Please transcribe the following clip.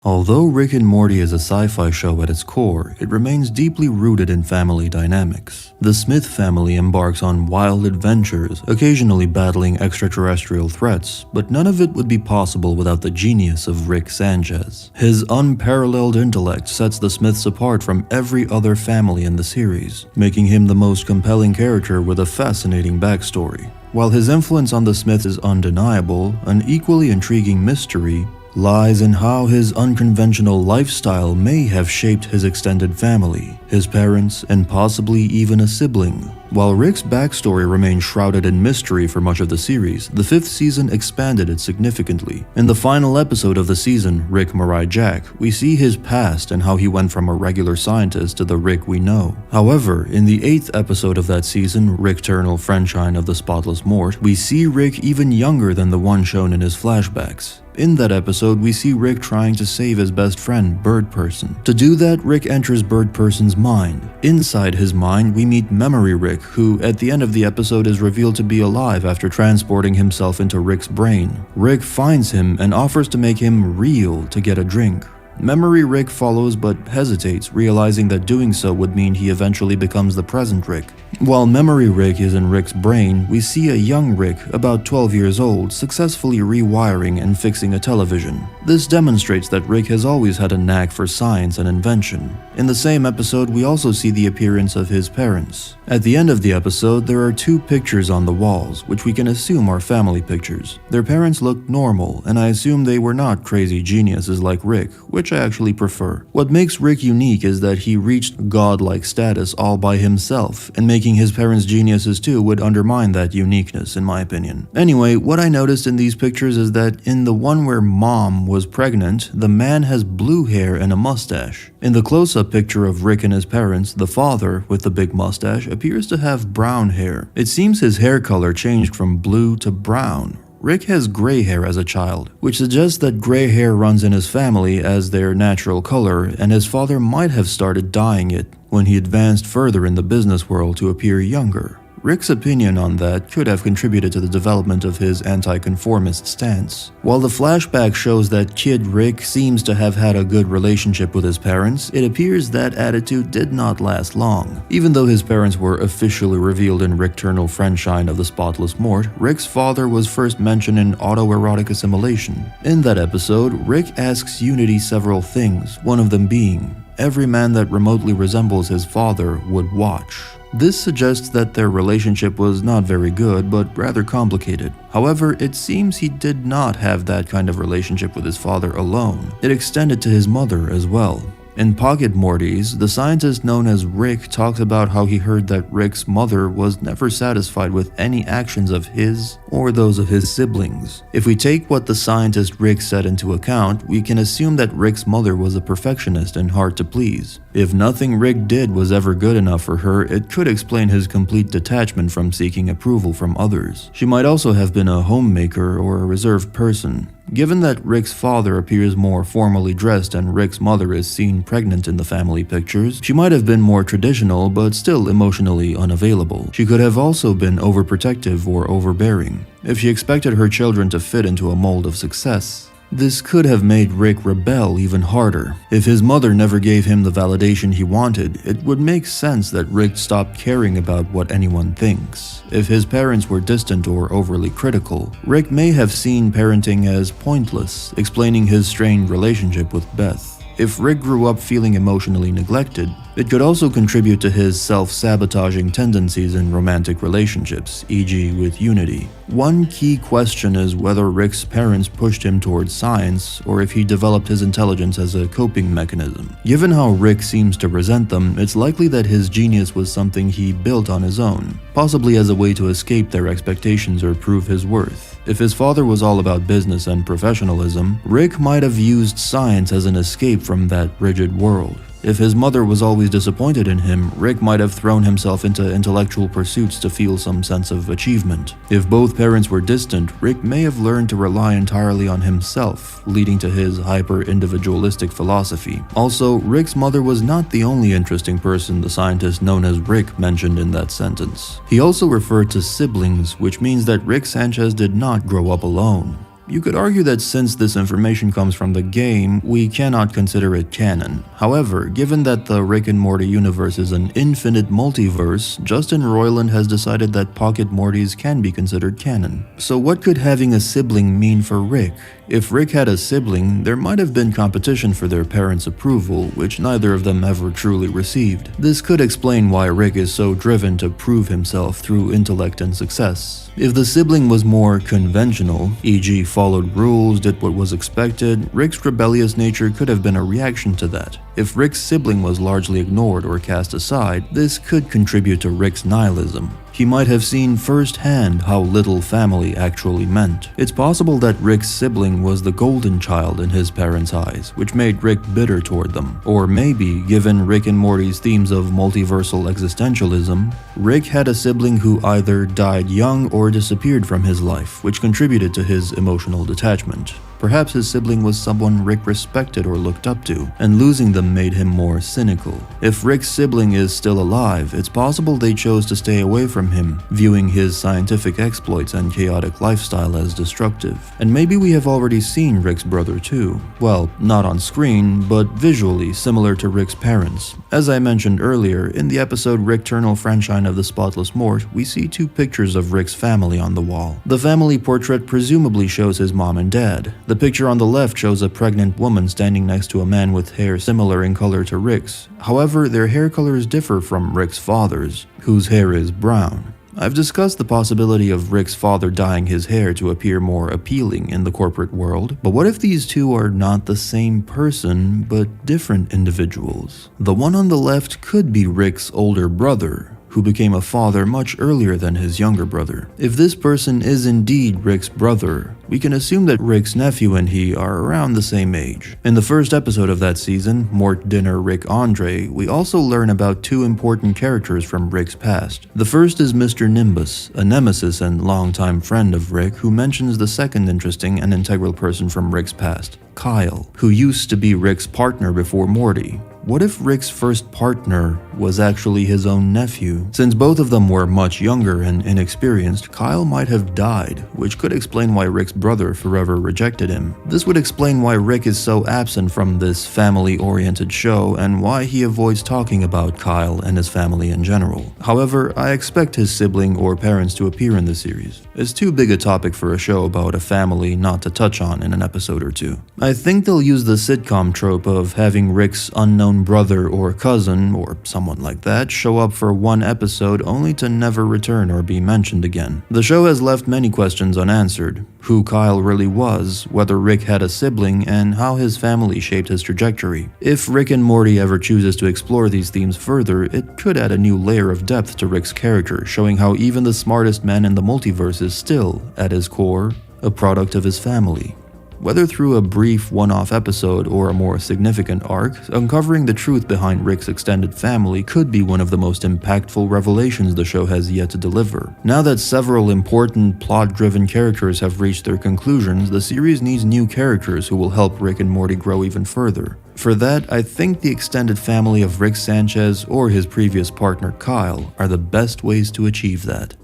Although Rick and Morty is a sci-fi show at its core, it remains deeply rooted in family dynamics. The Smith family embarks on wild adventures, occasionally battling extraterrestrial threats, but none of it would be possible without the genius of Rick Sanchez. His unparalleled intellect sets the Smiths apart from every other family in the series, making him the most compelling character with a fascinating backstory. While his influence on the Smiths is undeniable, an equally intriguing mystery lies in how his unconventional lifestyle may have shaped his extended family, his parents, and possibly even a sibling. While Rick's backstory remained shrouded in mystery for much of the series, the fifth season expanded it significantly. In the final episode of the season, Rick Mirai Jack, we see his past and how he went from a regular scientist to the Rick we know. However, in the eighth episode of that season, Rick Turnal Friendshine of the Spotless Mort, we see Rick even younger than the one shown in his flashbacks. In that episode, we see Rick trying to save his best friend, Bird Person. To do that, Rick enters Bird Person's mind. Inside his mind, we meet Memory Rick, who at the end of the episode is revealed to be alive after transporting himself into Rick's brain. Rick finds him and offers to make him real to get a drink. Memory Rick follows but hesitates, realizing that doing so would mean he eventually becomes the present Rick. While Memory Rick is in Rick's brain, we see a young Rick, about 12 years old, successfully rewiring and fixing a television. This demonstrates that Rick has always had a knack for science and invention. In the same episode, we also see the appearance of his parents. At the end of the episode, there are two pictures on the walls, which we can assume are family pictures. Their parents look normal, and I assume they were not crazy geniuses like Rick, which I actually prefer. What makes Rick unique is that he reached godlike status all by himself, and making his parents geniuses too would undermine that uniqueness in my opinion. Anyway, what I noticed in these pictures is that in the one where mom was pregnant, the man has blue hair and a mustache. In the close-up picture of Rick and his parents, the father, with the big mustache, appears to have brown hair. It seems his hair color changed from blue to brown. Rick has gray hair as a child, which suggests that gray hair runs in his family as their natural color, and his father might have started dyeing it when he advanced further in the business world to appear younger. Rick's opinion on that could have contributed to the development of his anti-conformist stance. While the flashback shows that kid Rick seems to have had a good relationship with his parents, it appears that attitude did not last long. Even though his parents were officially revealed in Rick Turnal Friendshine of the Spotless Mort, Rick's father was first mentioned in Autoerotic Assimilation. In that episode, Rick asks Unity several things, one of them being, every man that remotely resembles his father would watch. This suggests that their relationship was not very good, but rather complicated. However, it seems he did not have that kind of relationship with his father alone. It extended to his mother as well. In Pocket Mortys, the scientist known as Rick talks about how he heard that Rick's mother was never satisfied with any actions of his or those of his siblings. If we take what the scientist Rick said into account, we can assume that Rick's mother was a perfectionist and hard to please. If nothing Rick did was ever good enough for her, it could explain his complete detachment from seeking approval from others. She might also have been a homemaker or a reserved person. Given that Rick's father appears more formally dressed and Rick's mother is seen pregnant in the family pictures, she might have been more traditional but still emotionally unavailable. She could have also been overprotective or overbearing. If she expected her children to fit into a mold of success, this could have made Rick rebel even harder. If his mother never gave him the validation he wanted, it would make sense that Rick stopped caring about what anyone thinks. If his parents were distant or overly critical, Rick may have seen parenting as pointless, explaining his strained relationship with Beth. If Rick grew up feeling emotionally neglected, it could also contribute to his self-sabotaging tendencies in romantic relationships, e.g. with Unity. One key question is whether Rick's parents pushed him towards science or if he developed his intelligence as a coping mechanism. Given how Rick seems to resent them, it's likely that his genius was something he built on his own, possibly as a way to escape their expectations or prove his worth. If his father was all about business and professionalism, Rick might have used science as an escape from that rigid world. If his mother was always disappointed in him, Rick might have thrown himself into intellectual pursuits to feel some sense of achievement. If both parents were distant, Rick may have learned to rely entirely on himself, leading to his hyper-individualistic philosophy. Also, Rick's mother was not the only interesting person the scientist known as Rick mentioned in that sentence. He also referred to siblings, which means that Rick Sanchez did not grow up alone. You could argue that since this information comes from the game, we cannot consider it canon. However, given that the Rick and Morty universe is an infinite multiverse, Justin Roiland has decided that Pocket Mortys can be considered canon. So what could having a sibling mean for Rick? If Rick had a sibling, there might have been competition for their parents' approval, which neither of them ever truly received. This could explain why Rick is so driven to prove himself through intellect and success. If the sibling was more conventional, e.g. followed rules, did what was expected, Rick's rebellious nature could have been a reaction to that. If Rick's sibling was largely ignored or cast aside, this could contribute to Rick's nihilism. He might have seen firsthand how little family actually meant. It's possible that Rick's sibling was the golden child in his parents' eyes, which made Rick bitter toward them. Or maybe, given Rick and Morty's themes of multiversal existentialism, Rick had a sibling who either died young or disappeared from his life, which contributed to his emotional detachment. Perhaps his sibling was someone Rick respected or looked up to, and losing them made him more cynical. If Rick's sibling is still alive, it's possible they chose to stay away from him, viewing his scientific exploits and chaotic lifestyle as destructive. And maybe we have already seen Rick's brother too. Well, not on screen, but visually similar to Rick's parents. As I mentioned earlier, in the episode Rick Turnal Franchise of the Spotless Mort, we see two pictures of Rick's family on the wall. The family portrait presumably shows his mom and dad. The picture on the left shows a pregnant woman standing next to a man with hair similar in color to Rick's. However, their hair colors differ from Rick's father's, whose hair is brown. I've discussed the possibility of Rick's father dyeing his hair to appear more appealing in the corporate world, but what if these two are not the same person, but different individuals? The one on the left could be Rick's older brother, who became a father much earlier than his younger brother. If this person is indeed Rick's brother, we can assume that Rick's nephew and he are around the same age. In the first episode of that season, Mort Dinner Rick Andre, we also learn about two important characters from Rick's past. The first is Mr. Nimbus, a nemesis and longtime friend of Rick, who mentions the second interesting and integral person from Rick's past, Kyle, who used to be Rick's partner before Morty. What if Rick's first partner was actually his own nephew? Since both of them were much younger and inexperienced, Kyle might have died, which could explain why Rick's brother forever rejected him. This would explain why Rick is so absent from this family-oriented show and why he avoids talking about Kyle and his family in general. However, I expect his sibling or parents to appear in the series. It's too big a topic for a show about a family not to touch on in an episode or two. I think they'll use the sitcom trope of having Rick's unknown brother or cousin, or someone like that, show up for one episode only to never return or be mentioned again. The show has left many questions unanswered. Who Kyle really was, whether Rick had a sibling, and how his family shaped his trajectory. If Rick and Morty ever chooses to explore these themes further, it could add a new layer of depth to Rick's character, showing how even the smartest man in the multiverse is still, at his core, a product of his family. Whether through a brief one-off episode or a more significant arc, uncovering the truth behind Rick's extended family could be one of the most impactful revelations the show has yet to deliver. Now that several important plot-driven characters have reached their conclusions, the series needs new characters who will help Rick and Morty grow even further. For that, I think the extended family of Rick Sanchez or his previous partner Kyle are the best ways to achieve that.